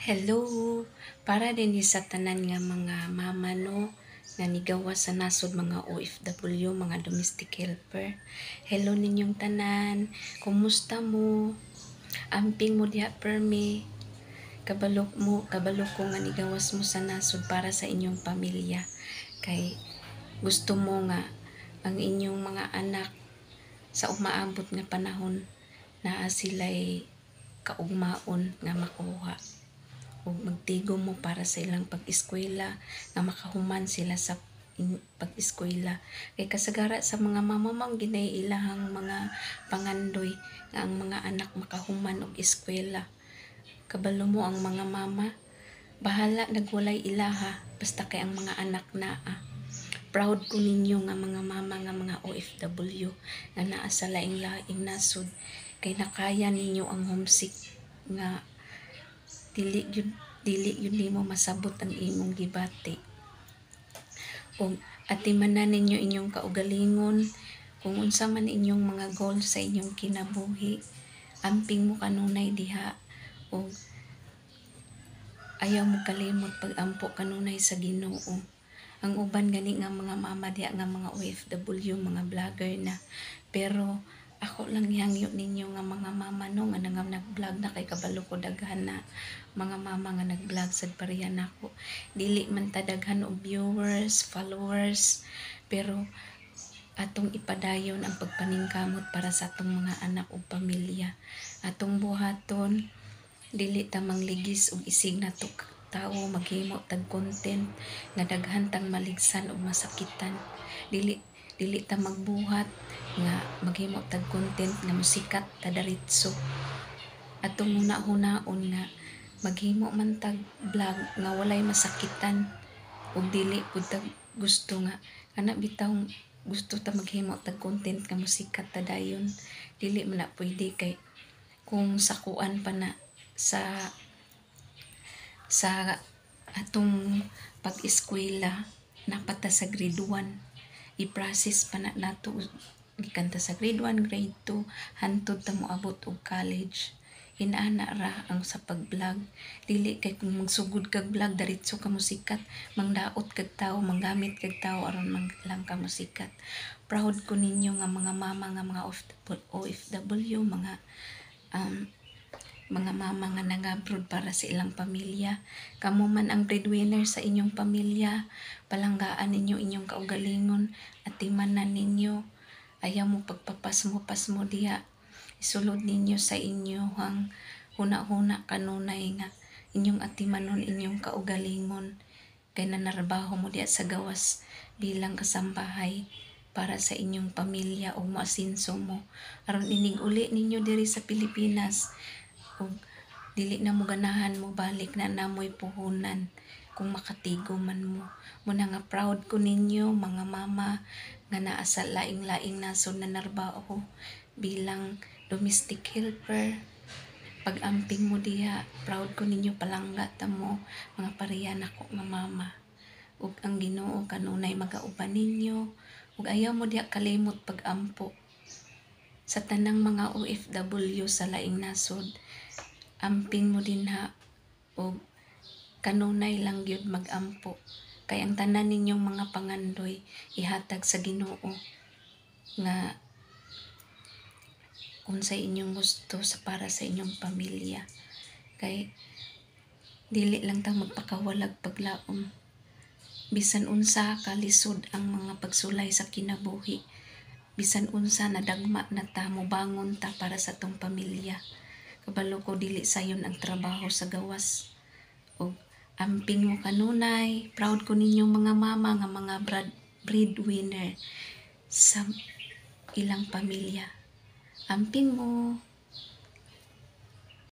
Hello! Para din sa tanan nga mga mama no, nga nigawas sa nasod mga OFW, mga domestic helper. Hello ninyong tanan, kumusta mo? Amping mo diha permi. Kabalok ko nga nigawas mo sa nasod para sa inyong pamilya. Kay gusto mo nga ang inyong mga anak sa umaabot nga panahon naa sila'y kaugmaon nga makuha o magtigom mo para sa ilang pag-eskwela nga makahuman sila sa pag-eskwela. Kay kasagara sa mga mamamang ginay ilahang mga pangandoy nga ang mga anak makahuman og eskwela. Kabalo mo ang mga mama, bahala nagwalay ilaha basta kay ang mga anak naa. Proud ko ninyo nga mga mama nga mga OFW nga naa sa laing-laing nasod kay nakaya ninyo ang homesick nga dili yun nimo masabot ang imong gibati. Ug atimanan ninyo inyong kaugalingon kung unsa man inyong mga goal sa inyong kinabuhi. Amping mo kanunay diha ug ayaw mo kalimot pag-ampo kanunay sa Ginoo. Ang uban gani nga mga mama diha nga mga OFW, mga vlogger na, pero ako lang hangyo ninyo nga mga mama no nga nag-vlog na kay kabalo ko daghan na mga mama nga nag-vlog sad pareha nako. Dili man ta daghan og viewers, followers, pero atong ipadayon ang pagpaningkamot para sa atong mga anak ug pamilya. Atong buhaton dili ta mangligis og isig nato tawo maghimo tag content nga daghan tang maligsan ug masakitan. Dili ta magbuhat nga maghimo tag content nga musikat ta diretso. Atong huna-hunaon nga maghimo man tag vlog nga walay masakitan ug dili pud ta gusto nga kana bitaw gusto ta maghimo tag content nga musikat ta dayon. Dili man na pwede kay kung sakuan pa na sa atong pag-eskwela napata sa grade 1 i-process pa na nato gikan ta sa grade 1, grade 2 hantod ta moabot og college. Inaana ra ang sa pag-vlog. Dili kay kung magsugod kag vlog diretso ka musikat, mangdaot kag tawo, manggamit kag tawo aron lang ka musikat. Proud ko ninyo nga mga mama nga mga OFW, mga mama nga nag-abroad para sa ilang pamilya. Kamo man ang breadwinner sa inyong pamilya, palanggaan ninyo inyong kaugalingon at timanan ninyo. Ayaw mo pagpapasmo-pasmo diha. Isulod ninyo sa inyong huna-huna kanunay nga inyong atimanon inyong kaugalingon kay nanarbaho mo diha sa gawas bilang kasambahay para sa inyong pamilya o maasinso mo aron inig uli ninyo diri sa Pilipinas ug dili na mo ganahan mo balik na namoy puhunan kung makatigo man mo. Muna nga proud ko ninyo mga mama nga naa sa laing-laing nasod na narbaho bilang domestic helper. Pag-amping mo diha, proud ko ninyo palangga ta mo mga pareha nako nga mama. Ug ang Ginoo kanunay magauban ninyo ug ayaw mo diha kalimot pag-ampo sa tanang mga OFW sa laing nasod. Amping mo dinha ug kanunay lang gyud mag-ampo kay ang tanan ninyong mga pangandoy ihatag sa Ginoo nga unsay inyong gusto sa para sa inyong pamilya. Kay dili lang ta magpakawalag paglaom. Bisan unsa kalisod ang mga pagsulay sa kinabuhi, bisan unsa nadagma na ta mobangon ta para sa tong pamilya. Kabalo ko dili sayon ang trabaho sa gawas. Og amping mo kanunay, proud ko ninyong mga mama nga mga breadwinner sa ilang pamilya. Amping mo.